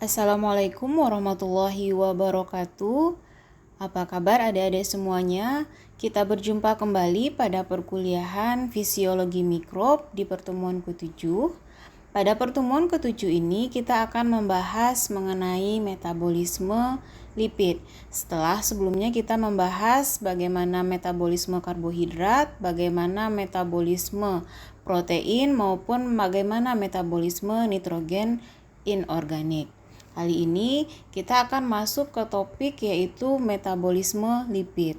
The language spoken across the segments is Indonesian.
Assalamualaikum warahmatullahi wabarakatuh. Apa kabar adik-adik semuanya? Kita berjumpa kembali pada perkuliahan Fisiologi Mikrob di pertemuan ke-7. Pada pertemuan ke-7 ini kita akan membahas mengenai metabolisme lipid. Setelah sebelumnya kita membahas bagaimana metabolisme karbohidrat, bagaimana metabolisme protein maupun bagaimana metabolisme nitrogen inorganik. Kali ini kita akan masuk ke topik yaitu metabolisme lipid.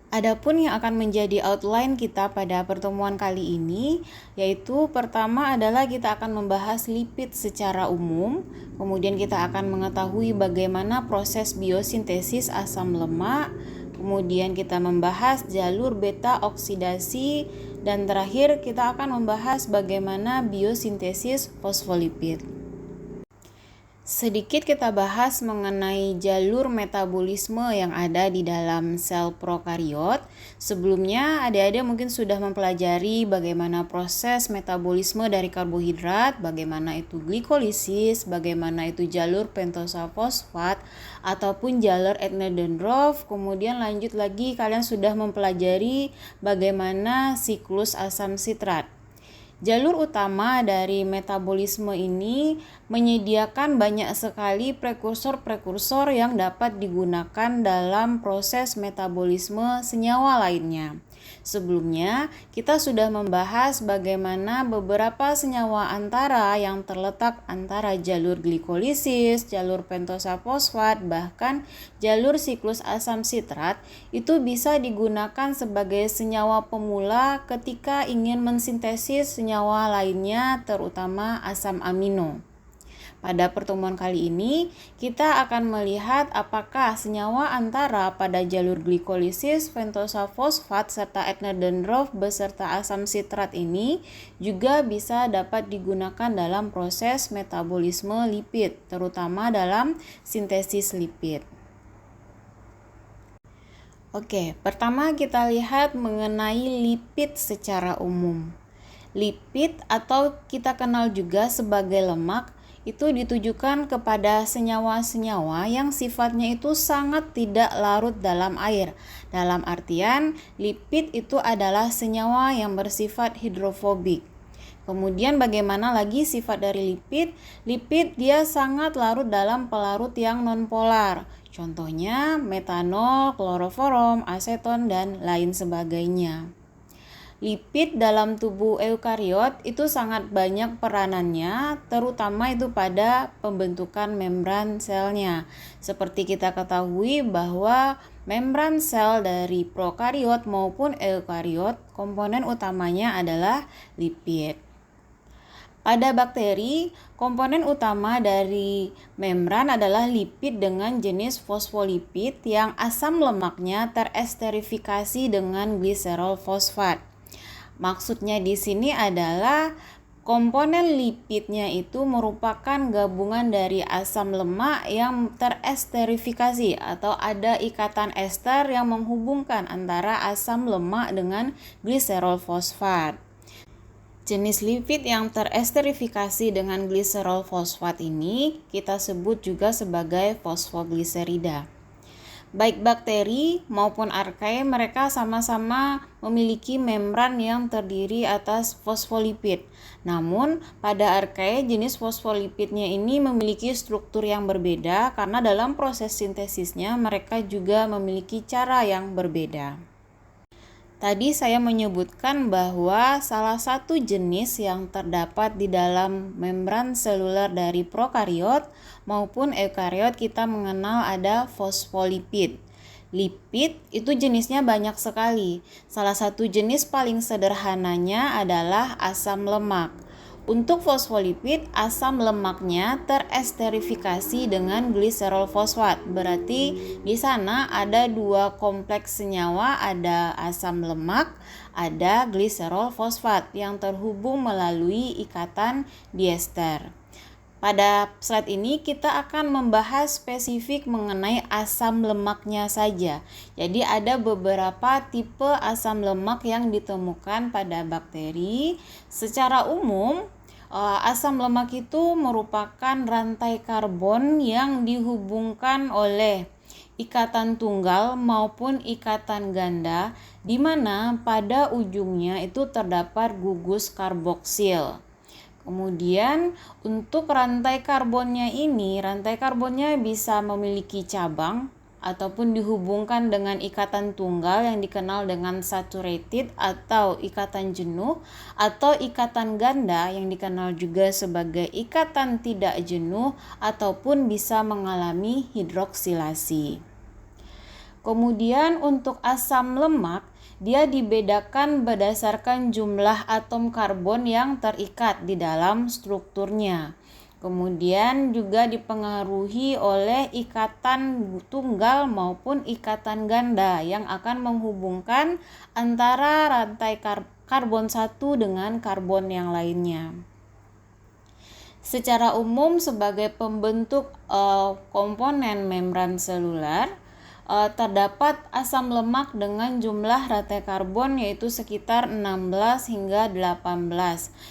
Adapun yang akan menjadi outline kita pada pertemuan kali ini yaitu pertama adalah kita akan membahas lipid secara umum, kemudian kita akan mengetahui bagaimana proses biosintesis asam lemak, kemudian kita membahas jalur beta oksidasi, dan terakhir kita akan membahas bagaimana biosintesis fosfolipid. Sedikit kita bahas mengenai jalur metabolisme yang ada di dalam sel prokariot. Sebelumnya adik-adik mungkin sudah mempelajari bagaimana proses metabolisme dari karbohidrat, bagaimana itu glikolisis, bagaimana itu jalur pentosa fosfat ataupun jalur Eckner-Dendroff. Kemudian lanjut lagi kalian sudah mempelajari bagaimana siklus asam sitrat. Jalur utama dari metabolisme ini menyediakan banyak sekali prekursor-prekursor yang dapat digunakan dalam proses metabolisme senyawa lainnya. Sebelumnya, kita sudah membahas bagaimana beberapa senyawa antara yang terletak antara jalur glikolisis, jalur pentosa fosfat, bahkan jalur siklus asam sitrat itu bisa digunakan sebagai senyawa pemula ketika ingin mensintesis senyawa lainnya, terutama asam amino. Pada pertemuan kali ini, kita akan melihat apakah senyawa antara pada jalur glikolisis, pentosa fosfat, serta Eckner-Dendroff beserta asam sitrat ini juga bisa dapat digunakan dalam proses metabolisme lipid, terutama dalam sintesis lipid. Oke, pertama kita lihat mengenai lipid secara umum. Lipid atau kita kenal juga sebagai lemak itu ditujukan kepada senyawa-senyawa yang sifatnya itu sangat tidak larut dalam air. Dalam artian, lipid itu adalah senyawa yang bersifat hidrofobik. Kemudian bagaimana lagi sifat dari lipid? Lipid dia sangat larut dalam pelarut yang nonpolar. Contohnya metanol, kloroforum, aseton, dan lain sebagainya. Lipid dalam tubuh eukariot itu sangat banyak peranannya, terutama itu pada pembentukan membran selnya. Seperti kita ketahui bahwa membran sel dari prokariot maupun eukariot, komponen utamanya adalah lipid. Pada bakteri, komponen utama dari membran adalah lipid dengan jenis fosfolipid yang asam lemaknya teresterifikasi dengan gliserol fosfat. Maksudnya di sini adalah komponen lipidnya itu merupakan gabungan dari asam lemak yang teresterifikasi atau ada ikatan ester yang menghubungkan antara asam lemak dengan gliserol fosfat. Jenis lipid yang teresterifikasi dengan gliserol fosfat ini kita sebut juga sebagai fosfogliserida. Baik bakteri maupun archaea mereka sama-sama memiliki membran yang terdiri atas fosfolipid. Namun pada archaea jenis fosfolipidnya ini memiliki struktur yang berbeda karena dalam proses sintesisnya mereka juga memiliki cara yang berbeda. Tadi saya menyebutkan bahwa salah satu jenis yang terdapat di dalam membran seluler dari prokariot maupun eukariot kita mengenal ada fosfolipid. Lipid itu jenisnya banyak sekali. Salah satu jenis paling sederhananya adalah asam lemak. Untuk fosfolipid, asam lemaknya teresterifikasi dengan gliserol fosfat. Berarti di sana ada dua kompleks senyawa, ada asam lemak, ada gliserol fosfat yang terhubung melalui ikatan diester. Pada slide ini kita akan membahas spesifik mengenai asam lemaknya saja. Jadi ada beberapa tipe asam lemak yang ditemukan pada bakteri. Secara umum, Asam lemak itu merupakan rantai karbon yang dihubungkan oleh ikatan tunggal maupun ikatan ganda, di mana pada ujungnya itu terdapat gugus karboksil. Kemudian untuk rantai karbonnya bisa memiliki cabang ataupun dihubungkan dengan ikatan tunggal yang dikenal dengan saturated atau ikatan jenuh, atau ikatan ganda yang dikenal juga sebagai ikatan tidak jenuh ataupun bisa mengalami hidroksilasi. Kemudian untuk asam lemak, dia dibedakan berdasarkan jumlah atom karbon yang terikat di dalam strukturnya. Kemudian juga dipengaruhi oleh ikatan tunggal maupun ikatan ganda yang akan menghubungkan antara rantai karbon satu dengan karbon yang lainnya. Secara umum sebagai pembentuk komponen membran seluler, terdapat asam lemak dengan jumlah rantai karbon yaitu sekitar 16 hingga 18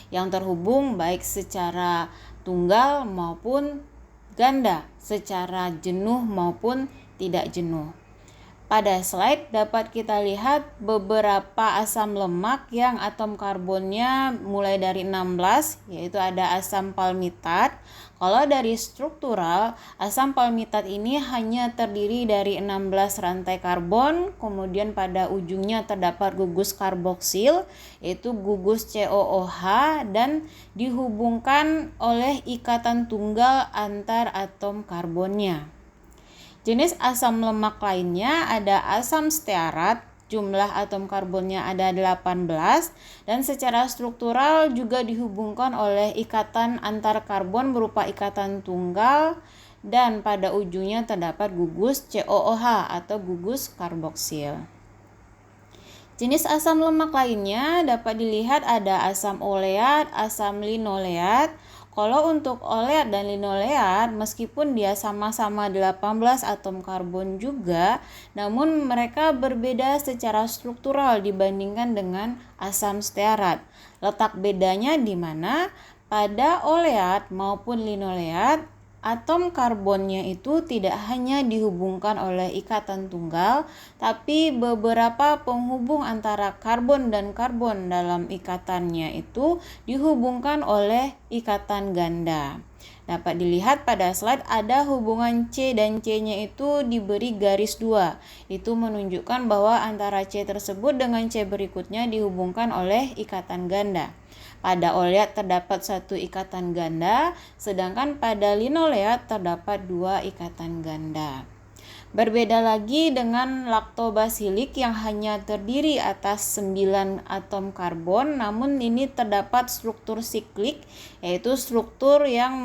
yang terhubung baik secara tunggal maupun ganda, secara jenuh maupun tidak jenuh. Pada slide dapat kita lihat beberapa asam lemak yang atom karbonnya mulai dari 16, yaitu ada asam palmitat. Kalau dari struktural, asam palmitat ini hanya terdiri dari 16 rantai karbon, kemudian pada ujungnya terdapat gugus karboksil, yaitu gugus COOH, dan dihubungkan oleh ikatan tunggal antar atom karbonnya. Jenis asam lemak lainnya ada asam stearat, jumlah atom karbonnya ada 18, dan secara struktural juga dihubungkan oleh ikatan antar karbon berupa ikatan tunggal, dan pada ujungnya terdapat gugus COOH atau gugus karboksil. Jenis asam lemak lainnya dapat dilihat ada asam oleat, asam linoleat. Kalau untuk oleat dan linoleat, meskipun dia sama-sama 18 atom karbon juga, namun mereka berbeda secara struktural dibandingkan dengan asam stearat. Letak bedanya di mana pada oleat maupun linoleat, atom karbonnya itu tidak hanya dihubungkan oleh ikatan tunggal, tapi beberapa penghubung antara karbon dan karbon dalam ikatannya itu dihubungkan oleh ikatan ganda. Dapat dilihat pada slide ada hubungan C dan C-nya itu diberi garis 2. Itu menunjukkan bahwa antara C tersebut dengan C berikutnya dihubungkan oleh ikatan ganda. Pada oleat terdapat 1 ikatan ganda, sedangkan pada linoleat terdapat 2 ikatan ganda. Berbeda lagi dengan lactobacillic yang hanya terdiri atas 9 atom karbon, namun ini terdapat struktur siklik, yaitu struktur yang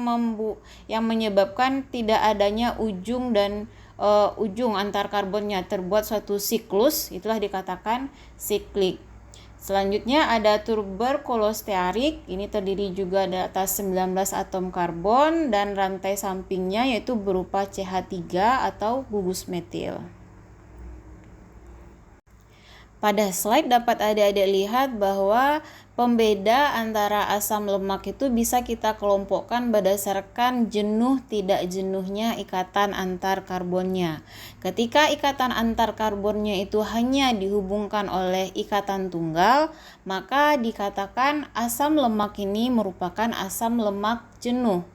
menyebabkan tidak adanya ujung dan ujung antar karbonnya terbuat suatu siklus, itulah dikatakan siklik. Selanjutnya ada tuberkulostearik, ini terdiri juga di atas 19 atom karbon dan rantai sampingnya yaitu berupa CH3 atau gugus metil. Pada slide dapat adik-adik lihat bahwa pembeda antara asam lemak itu bisa kita kelompokkan berdasarkan jenuh tidak jenuhnya ikatan antar karbonnya. Ketika ikatan antar karbonnya itu hanya dihubungkan oleh ikatan tunggal, maka dikatakan asam lemak ini merupakan asam lemak jenuh.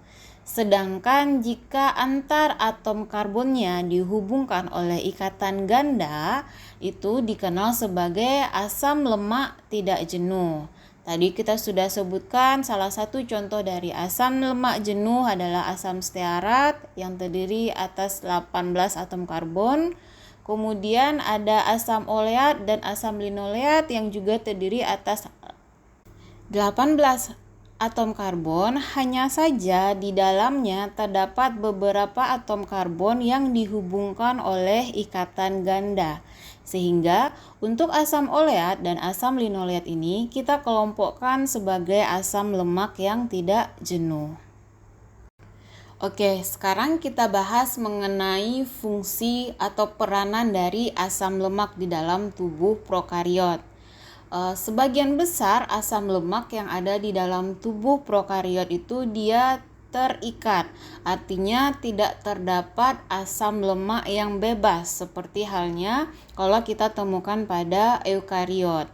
Sedangkan jika antar atom karbonnya dihubungkan oleh ikatan ganda, itu dikenal sebagai asam lemak tidak jenuh. Tadi kita sudah sebutkan salah satu contoh dari asam lemak jenuh adalah asam stearat yang terdiri atas 18 atom karbon. Kemudian ada asam oleat dan asam linoleat yang juga terdiri atas 18 atom karbon, hanya saja di dalamnya terdapat beberapa atom karbon yang dihubungkan oleh ikatan ganda. Sehingga untuk asam oleat dan asam linoleat ini kita kelompokkan sebagai asam lemak yang tidak jenuh. Oke, sekarang kita bahas mengenai fungsi atau peranan dari asam lemak di dalam tubuh prokariot. Sebagian besar asam lemak yang ada di dalam tubuh prokariot itu dia terikat, artinya tidak terdapat asam lemak yang bebas seperti halnya kalau kita temukan pada eukariot.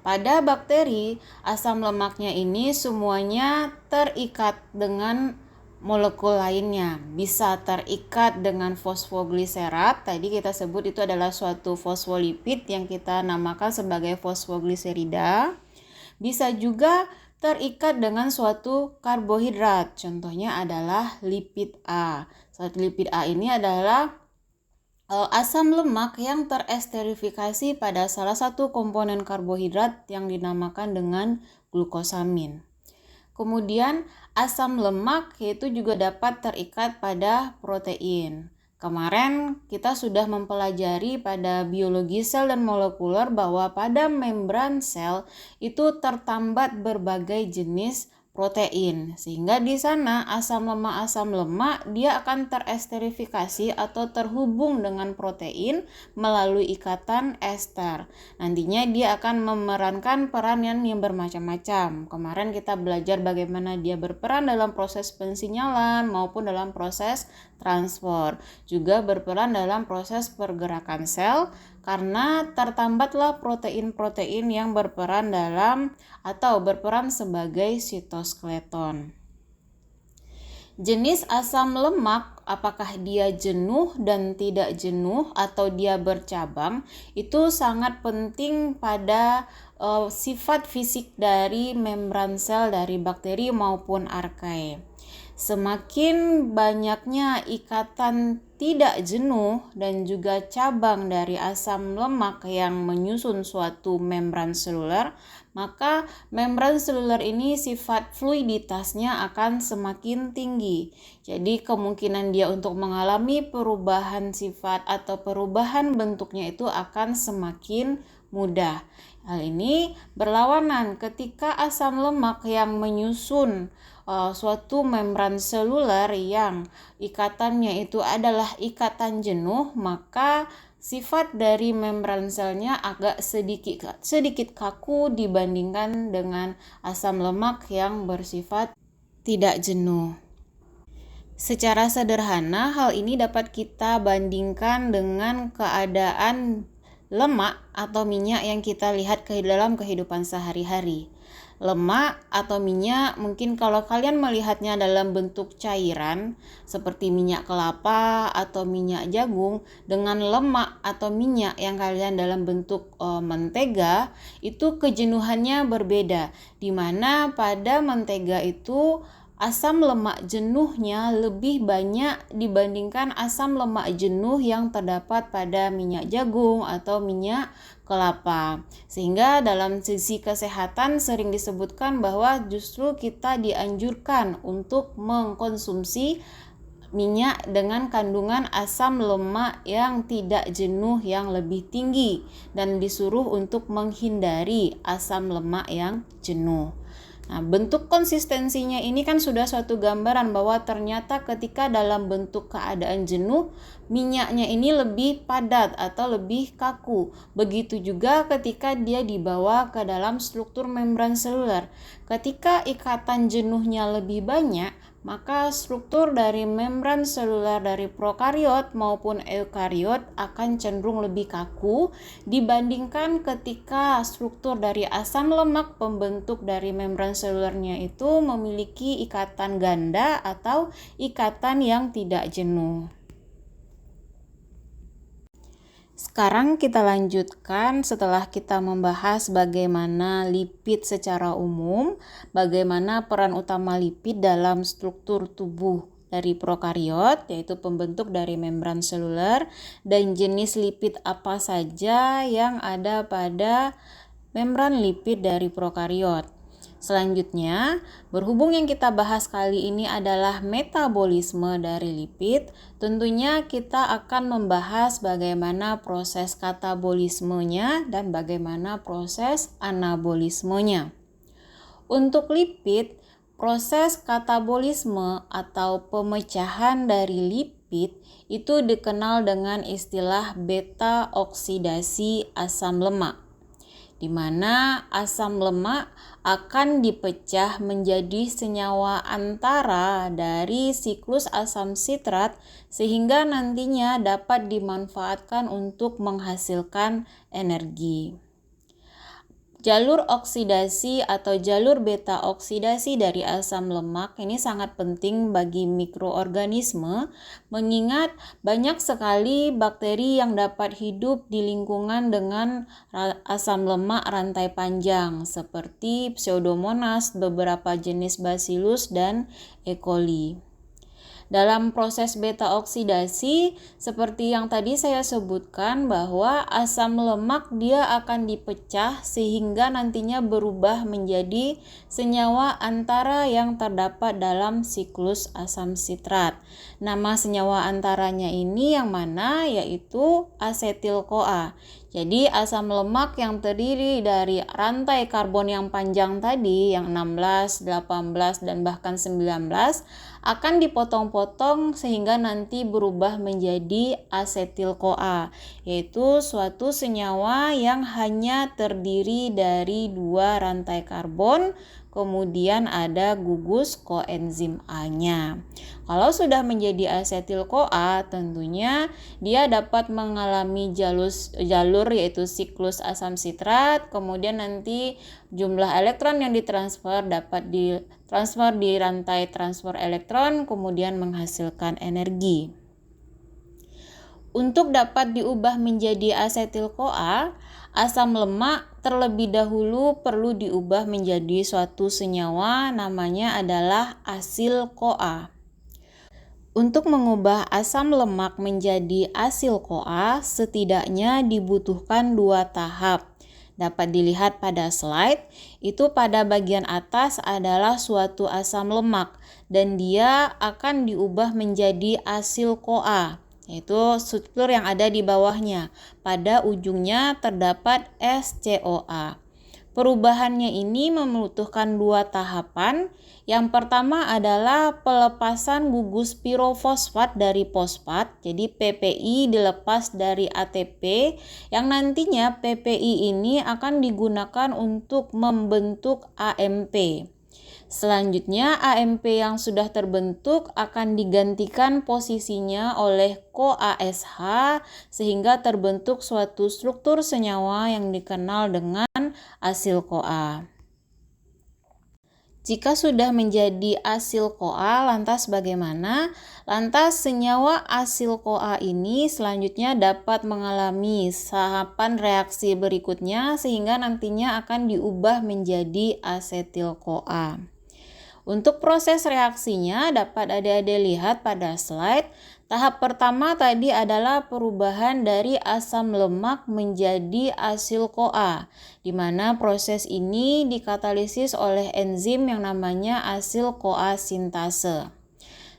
Pada bakteri, asam lemaknya ini semuanya terikat dengan molekul lainnya, bisa terikat dengan fosfogliserat. Tadi kita sebut itu adalah suatu fosfolipid yang kita namakan sebagai fosfogliserida. Bisa juga terikat dengan suatu karbohidrat, contohnya adalah lipid A. Suatu lipid A ini adalah asam lemak yang teresterifikasi pada salah satu komponen karbohidrat yang dinamakan dengan glukosamin. Kemudian asam lemak yaitu juga dapat terikat pada protein. Kemarin kita sudah mempelajari pada biologi sel dan molekuler bahwa pada membran sel itu tertambat berbagai jenis protein, sehingga di sana asam lemak dia akan teresterifikasi atau terhubung dengan protein melalui ikatan ester. Nantinya dia akan memerankan peran yang bermacam-macam. Kemarin kita belajar bagaimana dia berperan dalam proses pensinyalan maupun dalam proses transport, juga berperan dalam proses pergerakan sel karena tertambatlah protein-protein yang berperan dalam atau berperan sebagai sitoskeleton. Jenis asam lemak, apakah dia jenuh dan tidak jenuh atau dia bercabang, itu sangat penting pada sifat fisik dari membran sel dari bakteri maupun archaea. Semakin banyaknya ikatan tidak jenuh dan juga cabang dari asam lemak yang menyusun suatu membran seluler, maka membran seluler ini sifat fluiditasnya akan semakin tinggi. Jadi kemungkinan dia untuk mengalami perubahan sifat atau perubahan bentuknya itu akan semakin mudah. Hal ini berlawanan ketika asam lemak yang menyusun suatu membran seluler yang ikatannya itu adalah ikatan jenuh, maka sifat dari membran selnya agak sedikit kaku dibandingkan dengan asam lemak yang bersifat tidak jenuh. Secara sederhana, hal ini dapat kita bandingkan dengan keadaan lemak atau minyak yang kita lihat ke dalam kehidupan sehari-hari. Lemak atau minyak mungkin kalau kalian melihatnya dalam bentuk cairan seperti minyak kelapa atau minyak jagung, dengan lemak atau minyak yang kalian dalam bentuk mentega, itu kejenuhannya berbeda, di mana pada mentega itu asam lemak jenuhnya lebih banyak dibandingkan asam lemak jenuh yang terdapat pada minyak jagung atau minyak kelapa. Sehingga dalam sisi kesehatan sering disebutkan bahwa justru kita dianjurkan untuk mengkonsumsi minyak dengan kandungan asam lemak yang tidak jenuh yang lebih tinggi dan disuruh untuk menghindari asam lemak yang jenuh. Nah, bentuk konsistensinya ini kan sudah suatu gambaran bahwa ternyata ketika dalam bentuk keadaan jenuh, minyaknya ini lebih padat atau lebih kaku. Begitu juga ketika dia dibawa ke dalam struktur membran seluler. Ketika ikatan jenuhnya lebih banyak, maka struktur dari membran seluler dari prokariot maupun eukariot akan cenderung lebih kaku dibandingkan ketika struktur dari asam lemak pembentuk dari membran selulernya itu memiliki ikatan ganda atau ikatan yang tidak jenuh. Sekarang kita lanjutkan setelah kita membahas bagaimana lipid secara umum, bagaimana peran utama lipid dalam struktur tubuh dari prokariot, yaitu pembentuk dari membran seluler, dan jenis lipid apa saja yang ada pada membran lipid dari prokariot. Selanjutnya, berhubung yang kita bahas kali ini adalah metabolisme dari lipid, tentunya kita akan membahas bagaimana proses katabolismenya dan bagaimana proses anabolismenya. Untuk lipid, proses katabolisme atau pemecahan dari lipid itu dikenal dengan istilah beta oksidasi asam lemak. di mana asam lemak akan dipecah menjadi senyawa antara dari siklus asam sitrat sehingga nantinya dapat dimanfaatkan untuk menghasilkan energi. Jalur oksidasi atau jalur beta oksidasi dari asam lemak ini sangat penting bagi mikroorganisme, mengingat banyak sekali bakteri yang dapat hidup di lingkungan dengan asam lemak rantai panjang seperti Pseudomonas, beberapa jenis Bacillus, dan E. coli. Dalam proses beta oksidasi, seperti yang tadi saya sebutkan bahwa asam lemak dia akan dipecah sehingga nantinya berubah menjadi senyawa antara yang terdapat dalam siklus asam sitrat. Nama senyawa antaranya ini yang mana? Yaitu asetil-CoA. Jadi asam lemak yang terdiri dari rantai karbon yang panjang tadi, yang 16, 18, dan bahkan 19, akan dipotong-potong sehingga nanti berubah menjadi asetil-CoA, yaitu suatu senyawa yang hanya terdiri dari 2 rantai karbon, kemudian ada gugus koenzim A-nya. Kalau sudah menjadi asetil-CoA, tentunya dia dapat mengalami jalur yaitu siklus asam sitrat, kemudian nanti jumlah elektron yang ditransfer dapat ditransfer di rantai transfer elektron, kemudian menghasilkan energi. Untuk dapat diubah menjadi asetil-CoA, asam lemak terlebih dahulu perlu diubah menjadi suatu senyawa, namanya adalah asil-CoA. Untuk mengubah asam lemak menjadi asil-CoA, setidaknya dibutuhkan 2 tahap. Dapat dilihat pada slide, itu pada bagian atas adalah suatu asam lemak dan dia akan diubah menjadi asil-CoA, yaitu struktur yang ada di bawahnya. Pada ujungnya terdapat SCOA. Perubahannya ini membutuhkan 2 tahapan. Yang pertama adalah pelepasan gugus pirofosfat dari fosfat. Jadi PPI dilepas dari ATP yang nantinya PPI ini akan digunakan untuk membentuk AMP. Selanjutnya AMP yang sudah terbentuk akan digantikan posisinya oleh CoASH sehingga terbentuk suatu struktur senyawa yang dikenal dengan asil-CoA. Jika sudah menjadi asil-CoA, lantas bagaimana? Lantas senyawa asil-CoA ini selanjutnya dapat mengalami tahapan reaksi berikutnya sehingga nantinya akan diubah menjadi asetil-CoA. Untuk proses reaksinya dapat adik-adik lihat pada slide. Tahap pertama tadi adalah perubahan dari asam lemak menjadi asil-CoA, di mana proses ini dikatalisis oleh enzim yang namanya asil-CoA sintase.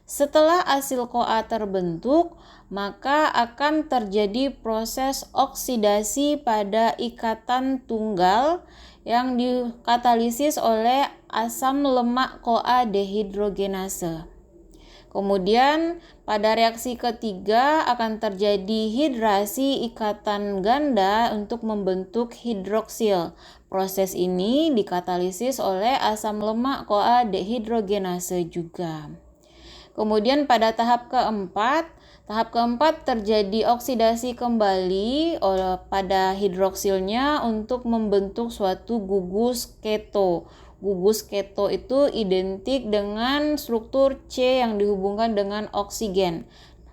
Setelah asil-CoA terbentuk, maka akan terjadi proses oksidasi pada ikatan tunggal yang dikatalisis oleh asam lemak CoA dehidrogenase. Kemudian pada reaksi ketiga akan terjadi hidrasi ikatan ganda untuk membentuk hidroksil. Proses ini dikatalisis oleh asam lemak CoA dehidrogenase juga. Kemudian pada tahap keempat terjadi oksidasi kembali pada hidroksilnya untuk membentuk suatu gugus keto. Gugus keto itu identik dengan struktur C yang dihubungkan dengan oksigen.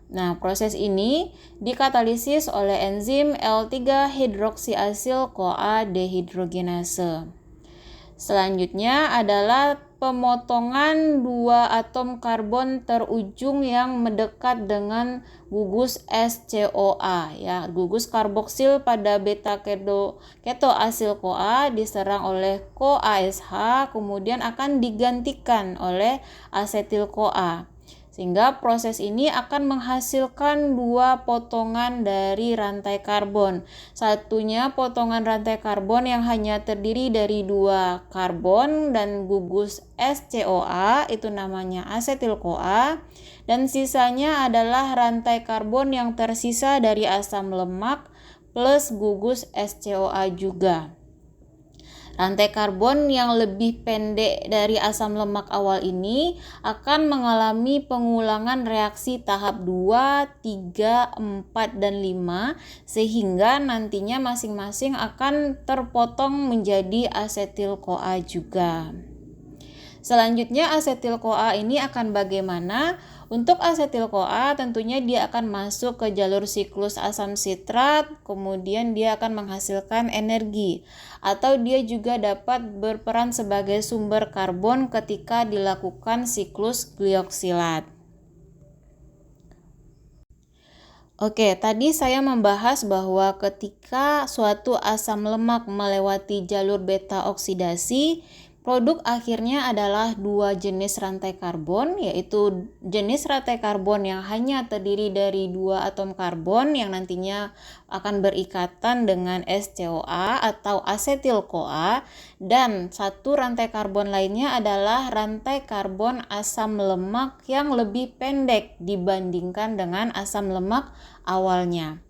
Nah, proses ini dikatalisis oleh enzim L3-hidroksiasil-CoA dehidrogenase. Selanjutnya adalah pemotongan 2 atom karbon terujung yang mendekat dengan gugus SCOA, ya. Gugus karboksil pada beta ketoasil CoA diserang oleh CoASH, kemudian akan digantikan oleh asetil CoA. Sehingga proses ini akan menghasilkan 2 potongan dari rantai karbon. Satunya potongan rantai karbon yang hanya terdiri dari 2 karbon dan gugus SCOA, itu namanya asetil-CoA. Dan sisanya adalah rantai karbon yang tersisa dari asam lemak plus gugus SCOA juga. Rantai karbon yang lebih pendek dari asam lemak awal ini akan mengalami pengulangan reaksi tahap 2, 3, 4, dan 5 sehingga nantinya masing-masing akan terpotong menjadi asetil-CoA juga. Selanjutnya asetil-CoA ini akan bagaimana? Untuk asetil-CoA tentunya dia akan masuk ke jalur siklus asam sitrat, kemudian dia akan menghasilkan energi, atau dia juga dapat berperan sebagai sumber karbon ketika dilakukan siklus glioksilat. Oke, tadi saya membahas bahwa ketika suatu asam lemak melewati jalur beta oksidasi, produk akhirnya adalah dua jenis rantai karbon, yaitu jenis rantai karbon yang hanya terdiri dari dua atom karbon yang nantinya akan berikatan dengan SCOA atau asetil-CoA, dan satu rantai karbon lainnya adalah rantai karbon asam lemak yang lebih pendek dibandingkan dengan asam lemak awalnya.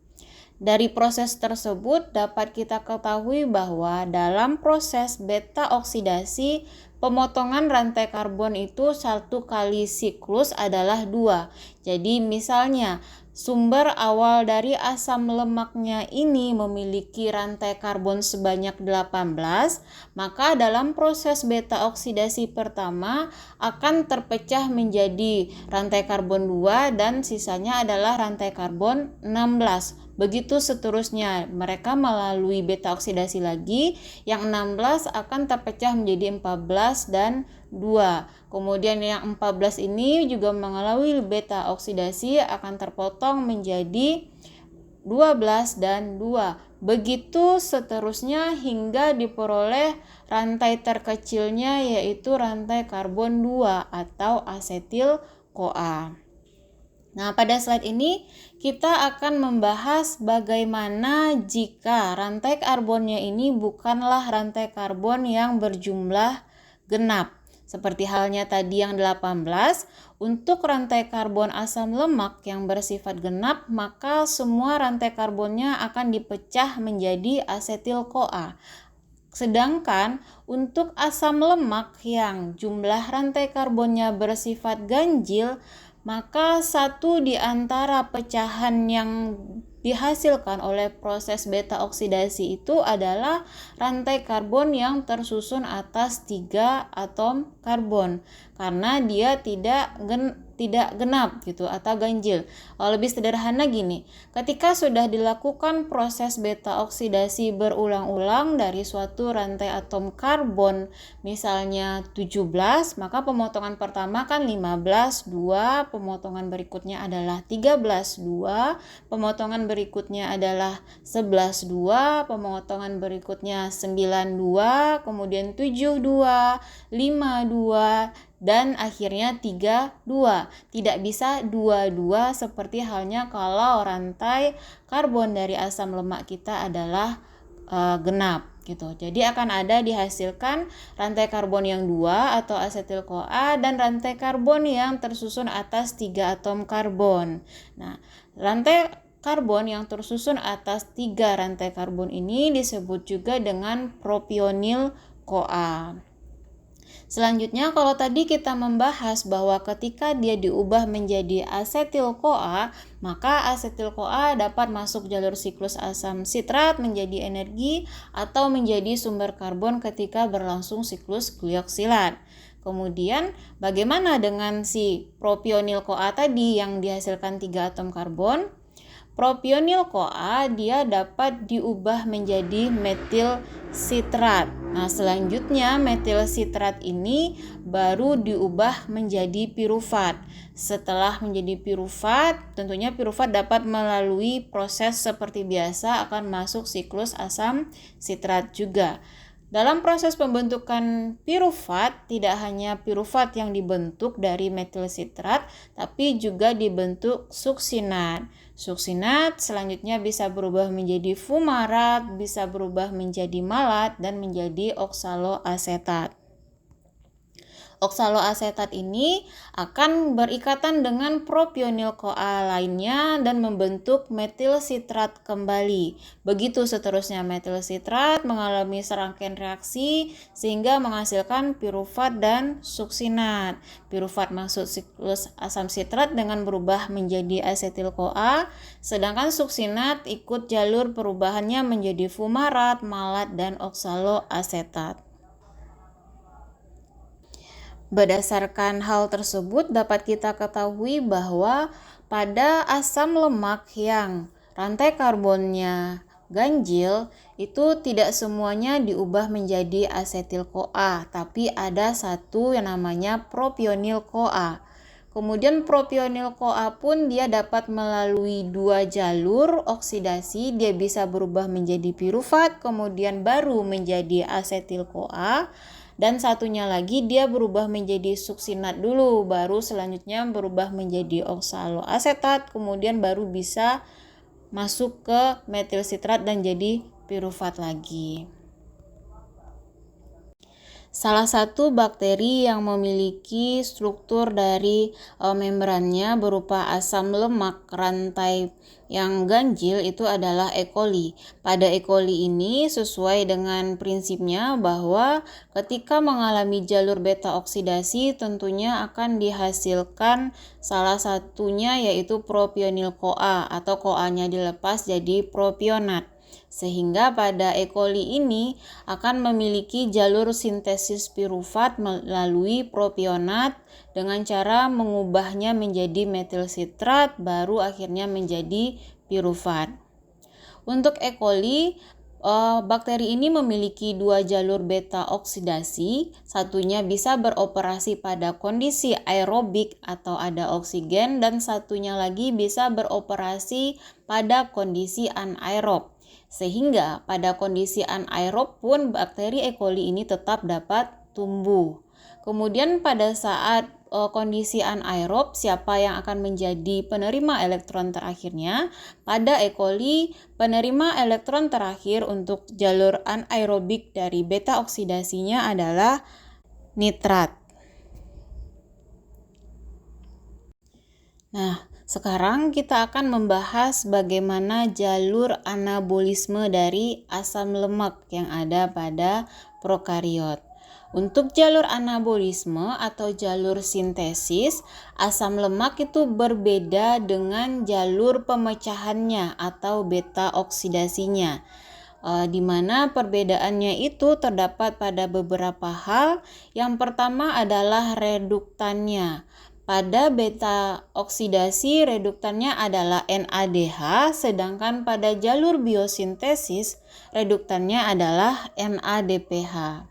Dari proses tersebut dapat kita ketahui bahwa dalam proses beta oksidasi, pemotongan rantai karbon itu satu kali siklus adalah 2. Jadi misalnya sumber awal dari asam lemaknya ini memiliki rantai karbon sebanyak 18, maka dalam proses beta oksidasi pertama akan terpecah menjadi rantai karbon 2 dan sisanya adalah rantai karbon 16. Begitu seterusnya, mereka melalui beta oksidasi lagi, yang 16 akan terpecah menjadi 14 dan 2. Kemudian yang 14 ini juga mengalami beta oksidasi akan terpotong menjadi 12 dan 2. Begitu seterusnya hingga diperoleh rantai terkecilnya, yaitu rantai karbon 2 atau asetil-CoA. Nah, pada slide ini kita akan membahas bagaimana jika rantai karbonnya ini bukanlah rantai karbon yang berjumlah genap. Seperti halnya tadi yang 18, untuk rantai karbon asam lemak yang bersifat genap, maka semua rantai karbonnya akan dipecah menjadi asetil-CoA. Sedangkan untuk asam lemak yang jumlah rantai karbonnya bersifat ganjil, maka satu di antara pecahan yang dihasilkan oleh proses beta oksidasi itu adalah rantai karbon yang tersusun atas 3 atom karbon, karena dia tidak genap gitu atau ganjil. Lebih sederhana gini, ketika sudah dilakukan proses beta oksidasi berulang-ulang dari suatu rantai atom karbon misalnya 17, maka pemotongan pertama kan 15, 2, pemotongan berikutnya adalah 13, 2, pemotongan berikutnya adalah 11, 2, pemotongan berikutnya 9, 2, kemudian 7, 2, 5, 2, dan akhirnya 3, 2. Tidak bisa 2, 2 seperti halnya kalau rantai karbon dari asam lemak kita adalah genap gitu. Jadi akan ada dihasilkan rantai karbon yang 2 atau asetil-CoA dan rantai karbon yang tersusun atas 3 atom karbon. Nah, rantai karbon yang tersusun atas 3 rantai karbon ini disebut juga dengan propionil-CoA. Selanjutnya, kalau tadi kita membahas bahwa ketika dia diubah menjadi asetil-CoA, maka asetil-CoA dapat masuk jalur siklus asam sitrat menjadi energi atau menjadi sumber karbon ketika berlangsung siklus glioksilat. Kemudian bagaimana dengan si propionil-CoA tadi yang dihasilkan 3 atom karbon? Propionil-CoA dia dapat diubah menjadi metil sitrat. Nah, selanjutnya metil sitrat ini baru diubah menjadi pirufat. Setelah menjadi pirufat, tentunya pirufat dapat melalui proses seperti biasa akan masuk siklus asam sitrat juga. Dalam proses pembentukan pirufat, tidak hanya pirufat yang dibentuk dari metil sitrat, tapi juga dibentuk suksinat. Suksinat selanjutnya bisa berubah menjadi fumarat, bisa berubah menjadi malat, dan menjadi oksaloasetat. Oksaloasetat ini akan berikatan dengan propionil-CoA lainnya dan membentuk metil sitrat kembali. Begitu seterusnya, metil sitrat mengalami serangkaian reaksi sehingga menghasilkan pirufat dan suksinat. Pirufat masuk siklus asam sitrat dengan berubah menjadi asetil-CoA, sedangkan suksinat ikut jalur perubahannya menjadi fumarat, malat, dan oksaloasetat. Berdasarkan hal tersebut dapat kita ketahui bahwa pada asam lemak yang rantai karbonnya ganjil itu tidak semuanya diubah menjadi asetil-CoA, tapi ada satu yang namanya propionil-CoA. Kemudian propionil-CoA pun dia dapat melalui dua jalur oksidasi, dia bisa berubah menjadi pirufat, kemudian baru menjadi asetil-CoA. Dan satunya lagi dia berubah menjadi suksinat dulu, baru selanjutnya berubah menjadi oksaloasetat, kemudian baru bisa masuk ke metil sitrat dan jadi pirufat lagi. Salah satu bakteri yang memiliki struktur dari membrannya berupa asam lemak rantai yang ganjil itu adalah E. coli. Pada E. coli ini sesuai dengan prinsipnya bahwa ketika mengalami jalur beta oksidasi tentunya akan dihasilkan salah satunya yaitu propionil-CoA atau CoA-nya dilepas jadi propionat. Sehingga pada E. coli ini akan memiliki jalur sintesis pirufat melalui propionat dengan cara mengubahnya menjadi metil sitrat baru akhirnya menjadi pirufat. Untuk E. coli, bakteri ini memiliki dua jalur beta oksidasi, satunya bisa beroperasi pada kondisi aerobik atau ada oksigen dan satunya lagi bisa beroperasi pada kondisi anaerob. Sehingga pada kondisi anaerob pun bakteri E. coli ini tetap dapat tumbuh. Kemudian pada saat kondisi anaerob, siapa yang akan menjadi penerima elektron terakhirnya? Pada E. coli, penerima elektron terakhir untuk jalur anaerobik dari beta oksidasinya adalah nitrat. Nah, sekarang kita akan membahas bagaimana jalur anabolisme dari asam lemak yang ada pada prokariot. Untuk jalur anabolisme atau jalur sintesis, asam lemak itu berbeda dengan jalur pemecahannya atau beta oksidasinya. Di mana perbedaannya itu terdapat pada beberapa hal. Yang pertama adalah reduktannya. Pada beta oksidasi reduktannya adalah NADH, sedangkan pada jalur biosintesis reduktannya adalah NADPH.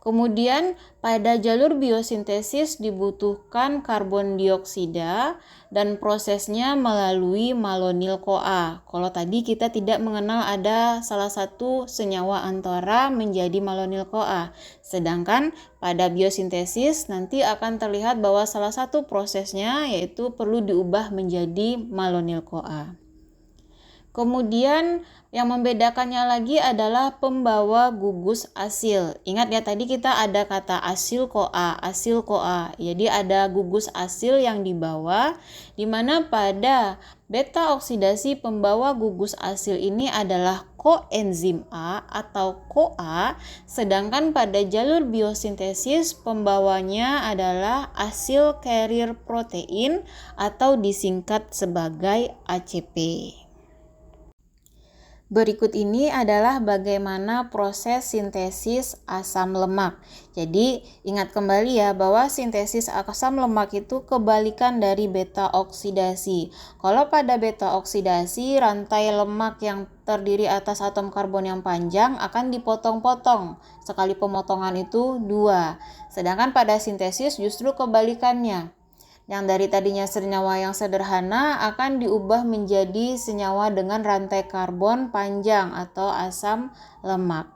Kemudian pada jalur biosintesis dibutuhkan karbon dioksida dan prosesnya melalui malonil-CoA. Kalau tadi kita tidak mengenal ada salah satu senyawa antara menjadi malonil-CoA. Sedangkan pada biosintesis nanti akan terlihat bahwa salah satu prosesnya yaitu perlu diubah menjadi malonil-CoA. Kemudian yang membedakannya lagi adalah pembawa gugus asil. Ingat ya tadi kita ada kata asil-CoA, asil-CoA. Jadi ada gugus asil yang dibawa, di mana pada beta oksidasi pembawa gugus asil ini adalah koenzim A atau CoA, sedangkan pada jalur biosintesis pembawanya adalah asil carrier protein atau disingkat sebagai ACP. Berikut ini adalah bagaimana proses sintesis asam lemak. Jadi ingat kembali ya bahwa sintesis asam lemak itu kebalikan dari beta oksidasi. Kalau pada beta oksidasi rantai lemak yang terdiri atas atom karbon yang panjang akan dipotong-potong. Sekali pemotongan itu 2. Sedangkan pada sintesis justru kebalikannya. Yang dari tadinya senyawa yang sederhana akan diubah menjadi senyawa dengan rantai karbon panjang atau asam lemak.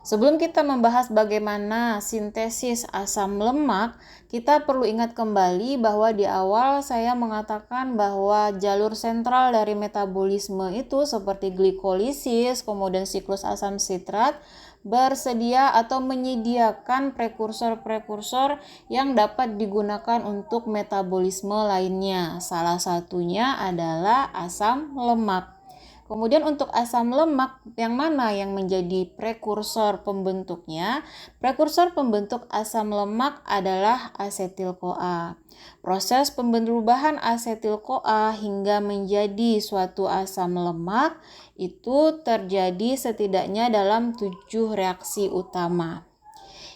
Sebelum kita membahas bagaimana sintesis asam lemak, kita perlu ingat kembali bahwa di awal saya mengatakan bahwa jalur sentral dari metabolisme itu seperti glikolisis, kemudian siklus asam sitrat, bersedia atau menyediakan prekursor-prekursor yang dapat digunakan untuk metabolisme lainnya. Salah satunya adalah asam lemak. Kemudian untuk asam lemak, yang mana yang menjadi prekursor pembentuknya? Prekursor pembentuk asam lemak adalah asetil-CoA. Proses perubahan asetil-CoA hingga menjadi suatu asam lemak itu terjadi setidaknya dalam 7 reaksi utama.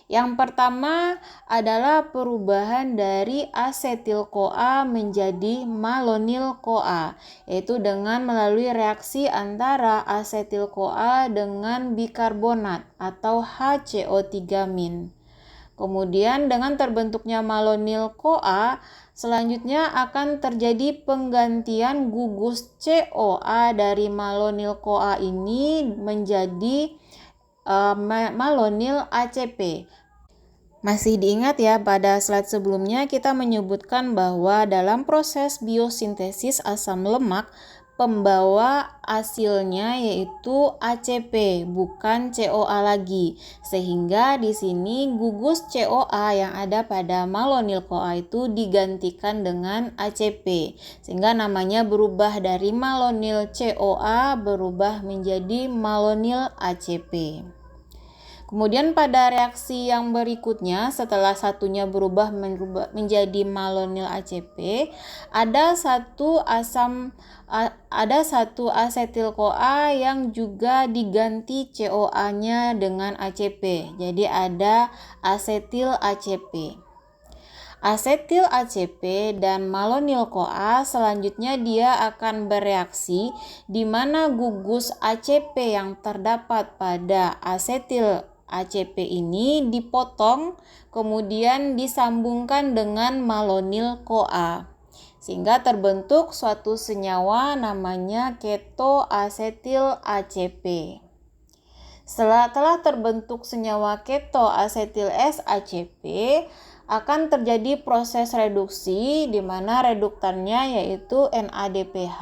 Yang pertama adalah perubahan dari asetil-CoA menjadi malonil-CoA, yaitu dengan melalui reaksi antara asetil-CoA dengan bikarbonat atau HCO3-. Kemudian dengan terbentuknya malonil-CoA, selanjutnya akan terjadi penggantian gugus CoA dari malonil-CoA ini menjadi malonil ACP. Masih diingat ya, pada slide sebelumnya kita menyebutkan bahwa dalam proses biosintesis asam lemak, pembawa hasilnya yaitu ACP, bukan CoA lagi. Sehingga di sini gugus CoA yang ada pada malonil-CoA itu digantikan dengan ACP. Sehingga namanya berubah dari malonil CoA berubah menjadi malonil ACP. Kemudian pada reaksi yang berikutnya, setelah satunya berubah menjadi malonil ACP, ada satu asetil-CoA yang juga diganti CoA-nya dengan ACP. Jadi ada asetil ACP. Asetil ACP dan malonil-CoA selanjutnya dia akan bereaksi di mana gugus ACP yang terdapat pada asetil ACP ini dipotong kemudian disambungkan dengan malonil-CoA sehingga terbentuk suatu senyawa namanya ketoasetil ACP. Setelah terbentuk senyawa ketoasetil SACP, akan terjadi proses reduksi di mana reduktannya yaitu NADPH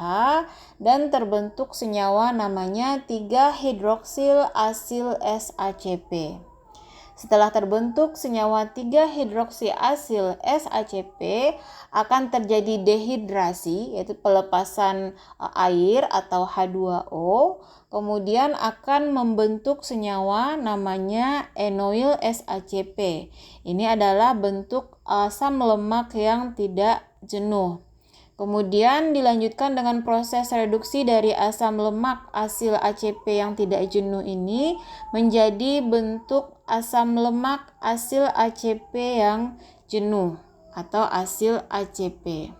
dan terbentuk senyawa namanya 3-hidroksil asil SACP. Setelah terbentuk senyawa 3-hidroksi asil SACP, akan terjadi dehidrasi, yaitu pelepasan air atau H2O, kemudian akan membentuk senyawa namanya enoil SACP. Ini adalah bentuk asam lemak yang tidak jenuh. Kemudian dilanjutkan dengan proses reduksi dari asam lemak asil ACP yang tidak jenuh ini menjadi bentuk asam lemak asil ACP yang jenuh atau asil ACP.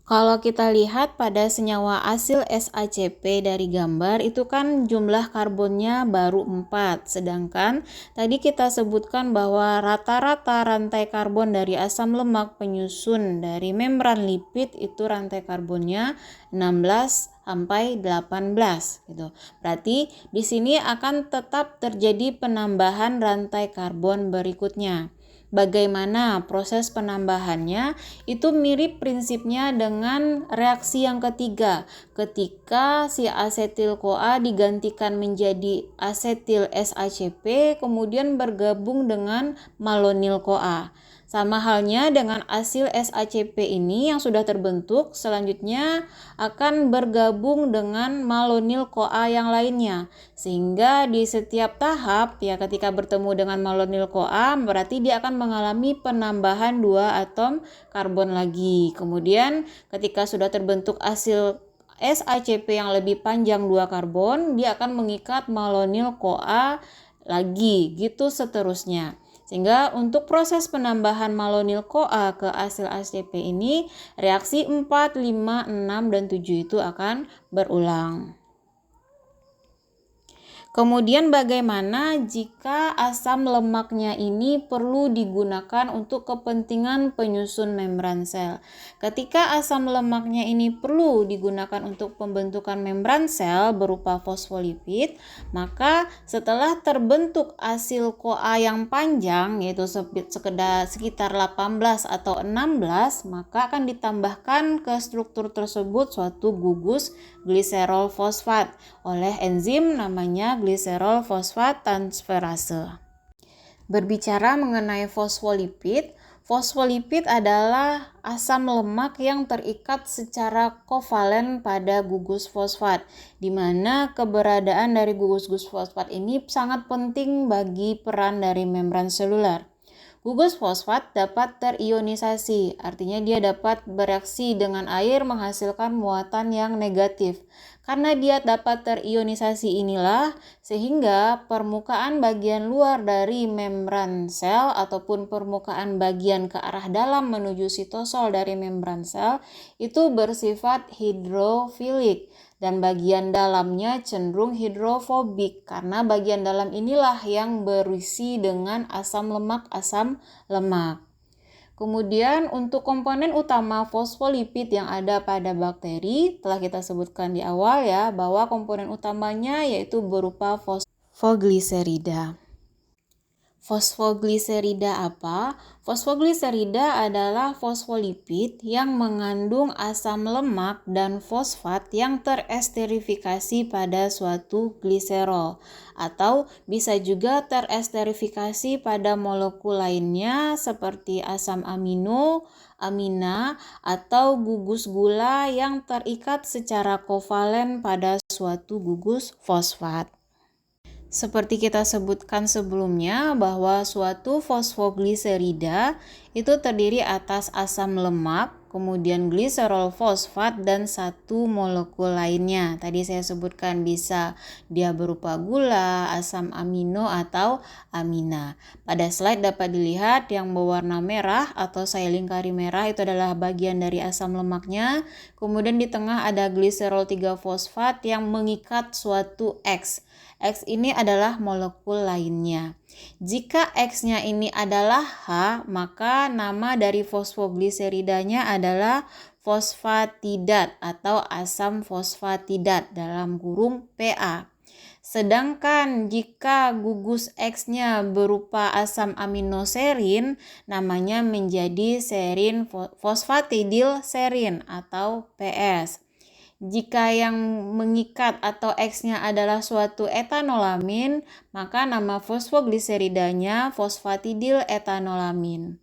Kalau kita lihat pada senyawa asil SACP dari gambar itu kan jumlah karbonnya baru 4, sedangkan tadi kita sebutkan bahwa rata-rata rantai karbon dari asam lemak penyusun dari membran lipid itu rantai karbonnya 16 sampai 18 gitu. Berarti di sini akan tetap terjadi penambahan rantai karbon berikutnya. Bagaimana proses penambahannya? Itu mirip prinsipnya dengan reaksi yang ketiga. Ketika si asetil-CoA digantikan menjadi asetil SACP, kemudian bergabung dengan malonil-CoA. Sama halnya dengan asil SACP ini yang sudah terbentuk, selanjutnya akan bergabung dengan malonil-CoA yang lainnya. Sehingga di setiap tahap ya ketika bertemu dengan malonil-CoA berarti dia akan mengalami penambahan 2 atom karbon lagi. Kemudian ketika sudah terbentuk asil SACP yang lebih panjang 2 karbon, dia akan mengikat malonil-CoA lagi, gitu seterusnya. Sehingga untuk proses penambahan malonil-CoA ke asil ACP ini, reaksi 4, 5, 6, dan 7 itu akan berulang. Kemudian bagaimana jika asam lemaknya ini perlu digunakan untuk kepentingan penyusun membran sel? Ketika asam lemaknya ini perlu digunakan untuk pembentukan membran sel berupa fosfolipid, maka setelah terbentuk asil CoA yang panjang yaitu sekitar 18 atau 16, maka akan ditambahkan ke struktur tersebut suatu gugus gliserol fosfat oleh enzim namanya gliserol fosfat transferase. Berbicara mengenai fosfolipid, fosfolipid adalah asam lemak yang terikat secara kovalen pada gugus fosfat, di mana keberadaan dari gugus-gugus fosfat ini sangat penting bagi peran dari membran seluler. Gugus fosfat dapat terionisasi, artinya dia dapat bereaksi dengan air menghasilkan muatan yang negatif. Karena dia dapat terionisasi inilah, sehingga permukaan bagian luar dari membran sel ataupun permukaan bagian ke arah dalam menuju sitosol dari membran sel itu bersifat hidrofilik. Dan bagian dalamnya cenderung hidrofobik karena bagian dalam inilah yang berisi dengan asam lemak. Kemudian untuk komponen utama fosfolipid yang ada pada bakteri telah kita sebutkan di awal ya, bahwa komponen utamanya yaitu berupa fosfogliserida. Fosfogliserida apa? Fosfogliserida adalah fosfolipid yang mengandung asam lemak dan fosfat yang teresterifikasi pada suatu gliserol, atau bisa juga teresterifikasi pada molekul lainnya seperti asam amino, amina, atau gugus gula yang terikat secara kovalen pada suatu gugus fosfat. Seperti kita sebutkan sebelumnya bahwa suatu fosfogliserida itu terdiri atas asam lemak, kemudian gliserol fosfat dan satu molekul lainnya. Tadi saya sebutkan bisa dia berupa gula, asam amino atau amina. Pada slide dapat dilihat yang berwarna merah atau saya lingkari merah itu adalah bagian dari asam lemaknya. Kemudian di tengah ada gliserol 3-fosfat yang mengikat suatu X. X ini adalah molekul lainnya. Jika X-nya ini adalah H, maka nama dari fosfogliseridanya adalah fosfatidat atau asam fosfatidat dalam kurung PA. Sedangkan jika gugus X-nya berupa asam aminoserin, namanya menjadi serin fosfatidilserin atau PS. Jika yang mengikat atau X-nya adalah suatu etanolamin, maka nama fosfogliseridanya fosfatidiletanolamin.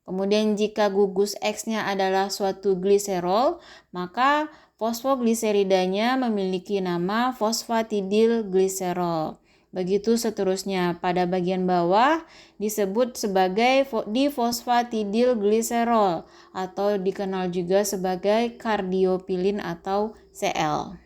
Kemudian jika gugus X-nya adalah suatu gliserol, maka fosfogliseridanya memiliki nama fosfatidilgliserol. Begitu seterusnya, pada bagian bawah disebut sebagai difosfatidilgliserol atau dikenal juga sebagai kardiopilin atau Cl.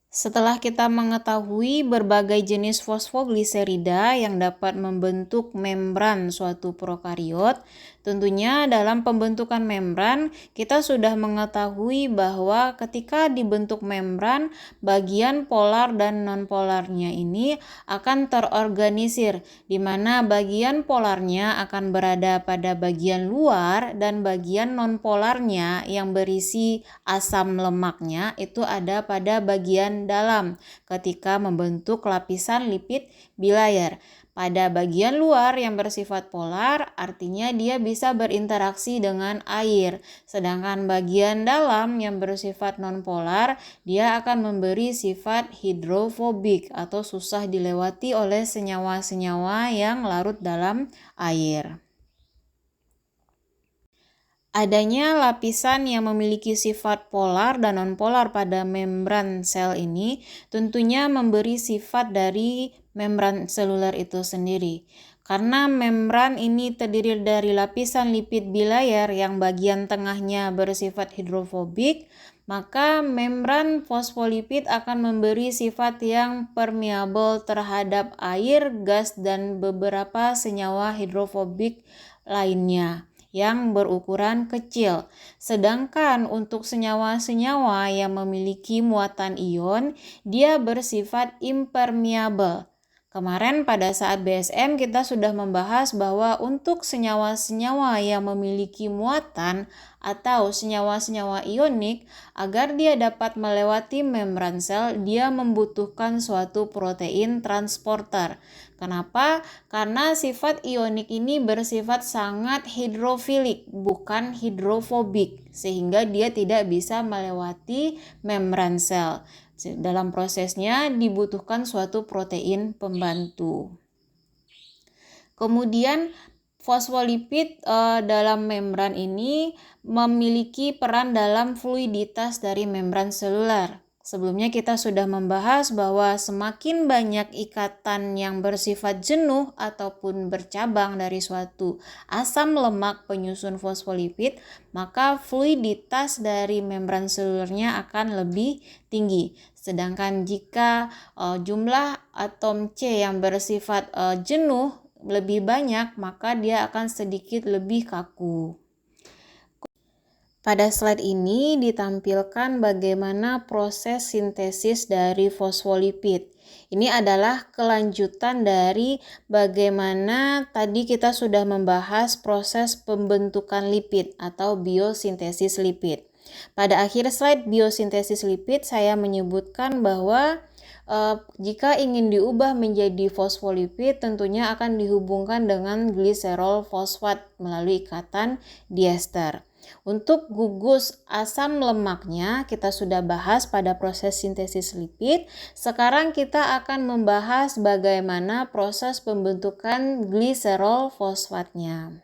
Setelah kita mengetahui berbagai jenis fosfogliserida yang dapat membentuk membran suatu prokariot, tentunya dalam pembentukan membran kita sudah mengetahui bahwa ketika dibentuk membran, bagian polar dan nonpolarnya ini akan terorganisir, di mana bagian polarnya akan berada pada bagian luar dan bagian nonpolarnya yang berisi asam lemaknya itu ada pada bagian dalam ketika membentuk lapisan lipid bilayer. Pada bagian luar yang bersifat polar artinya dia bisa berinteraksi dengan air, sedangkan bagian dalam yang bersifat nonpolar dia akan memberi sifat hidrofobik atau susah dilewati oleh senyawa-senyawa yang larut dalam air. Adanya lapisan yang memiliki sifat polar dan nonpolar pada membran sel ini tentunya memberi sifat dari membran seluler itu sendiri. Karena membran ini terdiri dari lapisan lipid bilayer yang bagian tengahnya bersifat hidrofobik, maka membran fosfolipid akan memberi sifat yang permeabel terhadap air, gas, dan beberapa senyawa hidrofobik lainnya yang berukuran kecil. Sedangkan untuk senyawa-senyawa yang memiliki muatan ion, dia bersifat impermeabel. Kemarin pada saat BSM kita sudah membahas bahwa untuk senyawa-senyawa yang memiliki muatan atau senyawa-senyawa ionik, agar dia dapat melewati membran sel, dia membutuhkan suatu protein transporter. Kenapa? Karena sifat ionik ini bersifat sangat hidrofilik, bukan hidrofobik, sehingga dia tidak bisa melewati membran sel. Dalam prosesnya dibutuhkan suatu protein pembantu. Kemudian fosfolipid dalam membran ini memiliki peran dalam fluiditas dari membran seluler. Sebelumnya kita sudah membahas bahwa semakin banyak ikatan yang bersifat jenuh ataupun bercabang dari suatu asam lemak penyusun fosfolipid, maka fluiditas dari membran selulernya akan lebih tinggi. Sedangkan jika jumlah atom C yang bersifat jenuh lebih banyak, maka dia akan sedikit lebih kaku. Pada slide ini ditampilkan bagaimana proses sintesis dari fosfolipid. Ini adalah kelanjutan dari bagaimana tadi kita sudah membahas proses pembentukan lipid atau biosintesis lipid. Pada akhir slide biosintesis lipid saya menyebutkan bahwa jika ingin diubah menjadi fosfolipid tentunya akan dihubungkan dengan gliserol fosfat melalui ikatan diester. Untuk gugus asam lemaknya kita sudah bahas pada proses sintesis lipid. Sekarang kita akan membahas bagaimana proses pembentukan gliserol fosfatnya.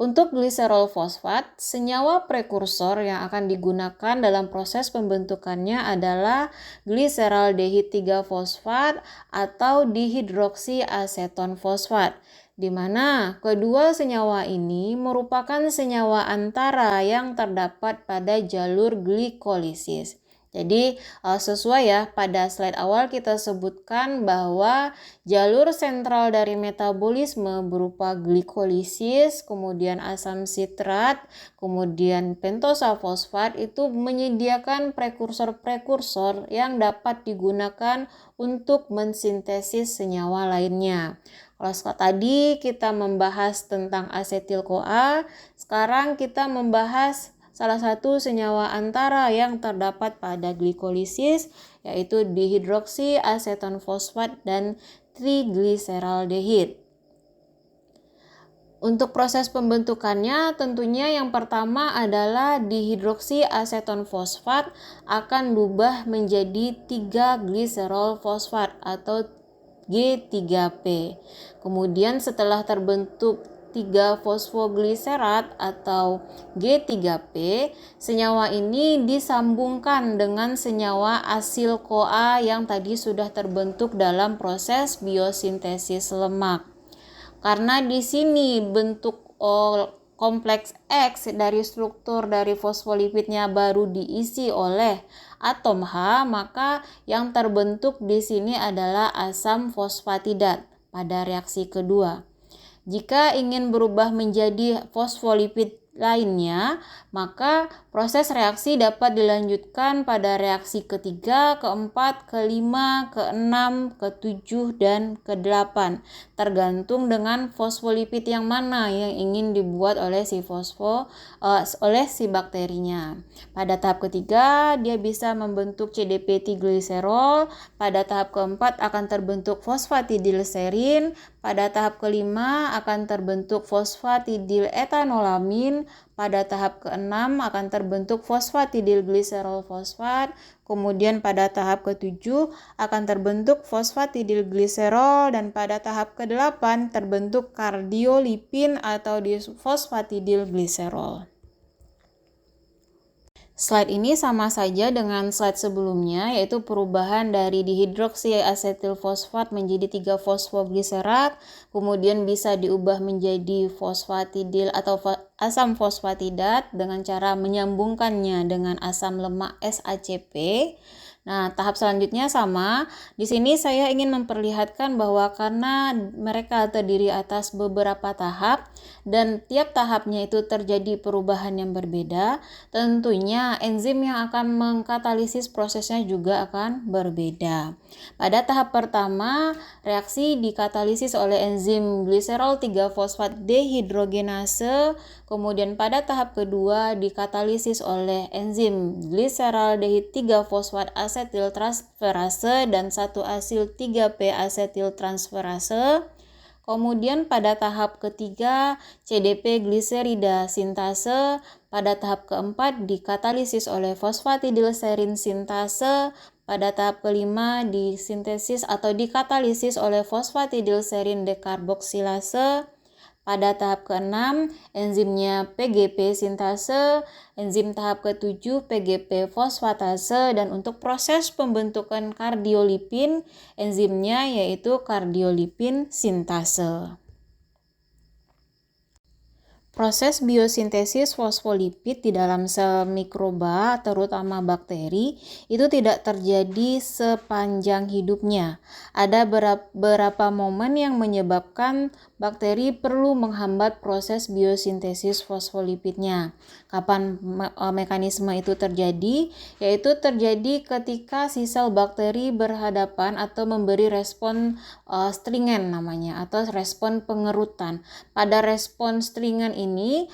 Untuk gliserol fosfat, senyawa prekursor yang akan digunakan dalam proses pembentukannya adalah gliseraldehid 3-fosfat atau dihidroksiaseton fosfat, di mana kedua senyawa ini merupakan senyawa antara yang terdapat pada jalur glikolisis. Jadi sesuai ya, pada slide awal kita sebutkan bahwa jalur sentral dari metabolisme berupa glikolisis, kemudian asam sitrat, kemudian pentosa fosfat itu menyediakan prekursor-prekursor yang dapat digunakan untuk mensintesis senyawa lainnya. Kalau tadi kita membahas tentang asetil-CoA, sekarang kita membahas salah satu senyawa antara yang terdapat pada glikolisis, yaitu dihidroksiaseton fosfat dan trigliseraldehid. Untuk proses pembentukannya tentunya yang pertama adalah dihidroksiaseton fosfat akan berubah menjadi 3-gliserol fosfat atau G3P. Kemudian setelah terbentuk 3-fosfogliserat atau G3P, senyawa ini disambungkan dengan senyawa asil CoA yang tadi sudah terbentuk dalam proses biosintesis lemak. Karena di sini bentuk kompleks X dari struktur dari fosfolipidnya baru diisi oleh atom H, maka yang terbentuk di sini adalah asam fosfatidat pada reaksi kedua. Jika ingin berubah menjadi fosfolipid lainnya, maka proses reaksi dapat dilanjutkan pada reaksi ketiga, keempat, kelima, keenam, ketujuh, dan kedelapan, tergantung dengan fosfolipid yang mana yang ingin dibuat oleh si bakterinya. Pada tahap ketiga, dia bisa membentuk CDP-T-gliserol. Pada tahap keempat akan terbentuk fosfatidilserin. Pada tahap kelima akan terbentuk fosfatidil-etanolamin. Pada tahap keenam akan terbentuk fosfatidilgliserol fosfat. Kemudian pada tahap ketujuh akan terbentuk fosfatidilgliserol, dan pada tahap ke-8 terbentuk kardiolipin atau fosfatidilgliserol. Slide ini sama saja dengan slide sebelumnya, yaitu perubahan dari dihidroksiasetilfosfat menjadi 3-fosfogliserat, kemudian bisa diubah menjadi fosfatidil atau asam fosfatidat dengan cara menyambungkannya dengan asam lemak SACP. Nah, tahap selanjutnya sama. Di sini saya ingin memperlihatkan bahwa karena mereka terdiri atas beberapa tahap dan tiap tahapnya itu terjadi perubahan yang berbeda, tentunya enzim yang akan mengkatalisis prosesnya juga akan berbeda. Pada tahap pertama, reaksi dikatalisis oleh enzim gliserol 3-fosfat dehidrogenase, kemudian pada tahap kedua dikatalisis oleh enzim gliseraldehid 3-fosfat asetiltransferase dan 1-asil 3P asetiltransferase. Kemudian pada tahap ketiga CDP gliserida sintase, pada tahap keempat dikatalisis oleh fosfatidilserin sintase, Pada tahap kelima disintesis atau dikatalisis oleh fosfatidilserin dekarboksilase. Pada tahap ke-6, enzimnya PGP sintase, enzim tahap ke-7 PGP fosfatase, dan untuk proses pembentukan kardiolipin, enzimnya yaitu kardiolipin sintase. Proses biosintesis fosfolipid di dalam sel mikroba, terutama bakteri, itu tidak terjadi sepanjang hidupnya. Ada beberapa momen yang menyebabkan bakteri perlu menghambat proses biosintesis fosfolipidnya. Kapan mekanisme itu terjadi? Yaitu terjadi ketika si sel bakteri berhadapan atau memberi respon stringen namanya, atau respon pengerutan. Pada respon stringen ini,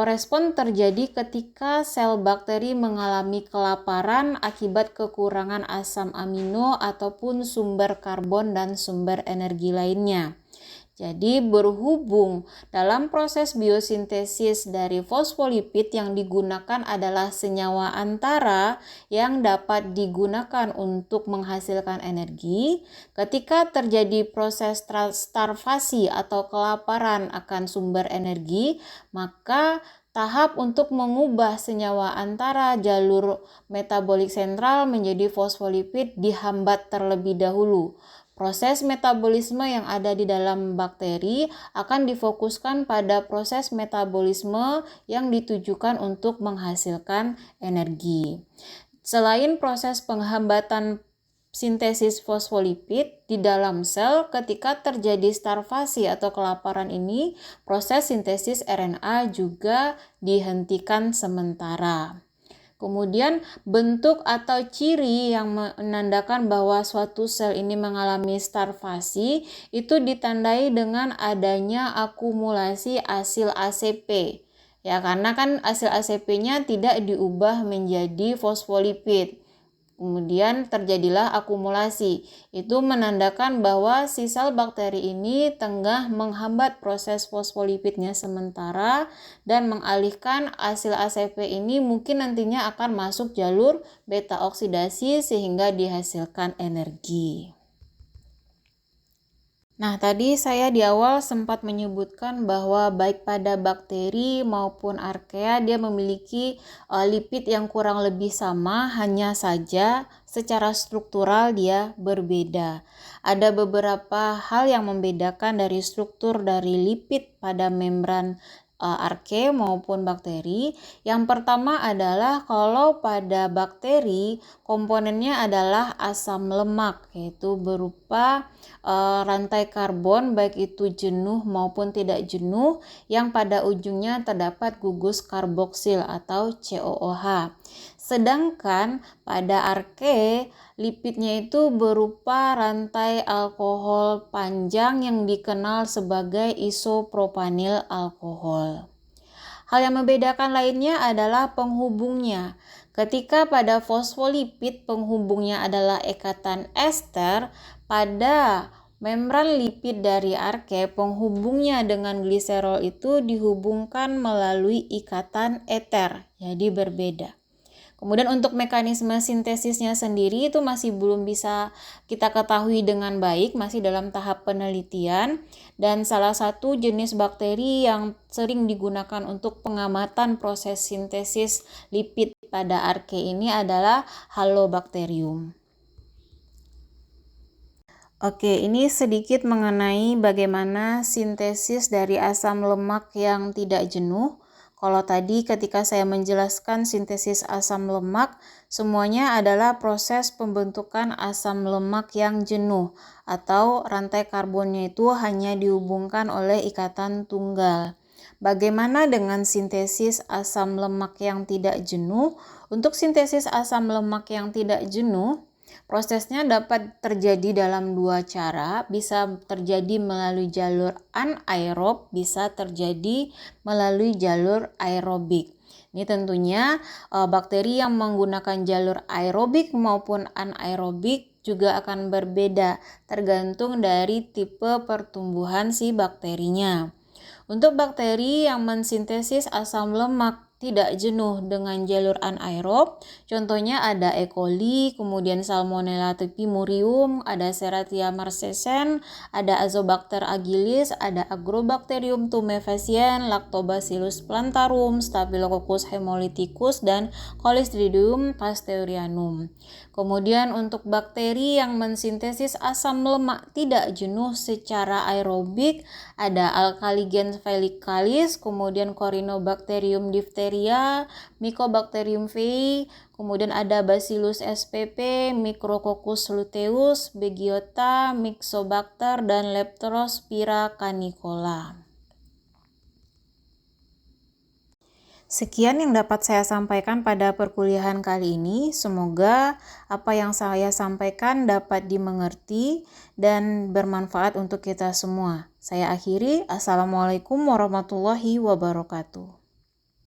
respon terjadi ketika sel bakteri mengalami kelaparan akibat kekurangan asam amino ataupun sumber karbon dan sumber energi lainnya. Jadi berhubung dalam proses biosintesis dari fosfolipid yang digunakan adalah senyawa antara yang dapat digunakan untuk menghasilkan energi, ketika terjadi proses starvasi atau kelaparan akan sumber energi, maka tahap untuk mengubah senyawa antara jalur metabolik sentral menjadi fosfolipid dihambat terlebih dahulu. Proses metabolisme yang ada di dalam bakteri akan difokuskan pada proses metabolisme yang ditujukan untuk menghasilkan energi. Selain proses penghambatan sintesis fosfolipid di dalam sel, ketika terjadi starvasi atau kelaparan ini, proses sintesis RNA juga dihentikan sementara. Kemudian bentuk atau ciri yang menandakan bahwa suatu sel ini mengalami starvasi itu ditandai dengan adanya akumulasi asil ACP. Ya, karena kan asil ACP-nya tidak diubah menjadi fosfolipid. Kemudian terjadilah akumulasi. Itu menandakan bahwa si sel bakteri ini tengah menghambat proses fosfolipidnya sementara dan mengalihkan hasil ACP ini mungkin nantinya akan masuk jalur beta oksidasi sehingga dihasilkan energi. Nah, tadi saya di awal sempat menyebutkan bahwa baik pada bakteri maupun archaea dia memiliki lipid yang kurang lebih sama, hanya saja secara struktural dia berbeda. Ada beberapa hal yang membedakan dari struktur dari lipid pada membran archaea maupun bakteri. Yang pertama adalah kalau pada bakteri komponennya adalah asam lemak, yaitu berupa rantai karbon baik itu jenuh maupun tidak jenuh yang pada ujungnya terdapat gugus karboksil atau COOH. Sedangkan pada archaea lipidnya itu berupa rantai alkohol panjang yang dikenal sebagai isopropanil alkohol. Hal yang membedakan lainnya adalah penghubungnya. Ketika pada fosfolipid penghubungnya adalah ikatan ester, pada membran lipid dari archaea penghubungnya dengan gliserol itu dihubungkan melalui ikatan eter, jadi berbeda. Kemudian untuk mekanisme sintesisnya sendiri itu masih belum bisa kita ketahui dengan baik, masih dalam tahap penelitian. Dan salah satu jenis bakteri yang sering digunakan untuk pengamatan proses sintesis lipid pada archaea ini adalah Halobacterium. Oke, ini sedikit mengenai bagaimana sintesis dari asam lemak yang tidak jenuh. Kalau tadi ketika saya menjelaskan sintesis asam lemak, semuanya adalah proses pembentukan asam lemak yang jenuh atau rantai karbonnya itu hanya dihubungkan oleh ikatan tunggal. Bagaimana dengan sintesis asam lemak yang tidak jenuh? Untuk sintesis asam lemak yang tidak jenuh, prosesnya dapat terjadi dalam dua cara, bisa terjadi melalui jalur anaerob, bisa terjadi melalui jalur aerobik. Ini tentunya bakteri yang menggunakan jalur aerobik maupun anaerobik juga akan berbeda, tergantung dari tipe pertumbuhan si bakterinya. Untuk bakteri yang mensintesis asam lemak tidak jenuh dengan jalur anaerob. Contohnya ada E. coli, kemudian Salmonella typhimurium, ada Serratia marcescens, ada Azobacter agilis, ada Agrobacterium tumefaciens, Lactobacillus plantarum, Staphylococcus hemolyticus, dan Clostridium pasteur. Kemudian untuk bakteri yang mensintesis asam lemak tidak jenuh secara aerobik ada Alkaligen felicalis, kemudian Corynebacterium diphtheria, Mycobacterium vei, kemudian ada Bacillus spp, Micrococcus luteus, Begiota, Myxobacter, dan Leptospira canicola. Sekian yang dapat saya sampaikan pada perkuliahan kali ini. Semoga apa yang saya sampaikan dapat dimengerti dan bermanfaat untuk kita semua. Saya akhiri. Assalamualaikum warahmatullahi wabarakatuh.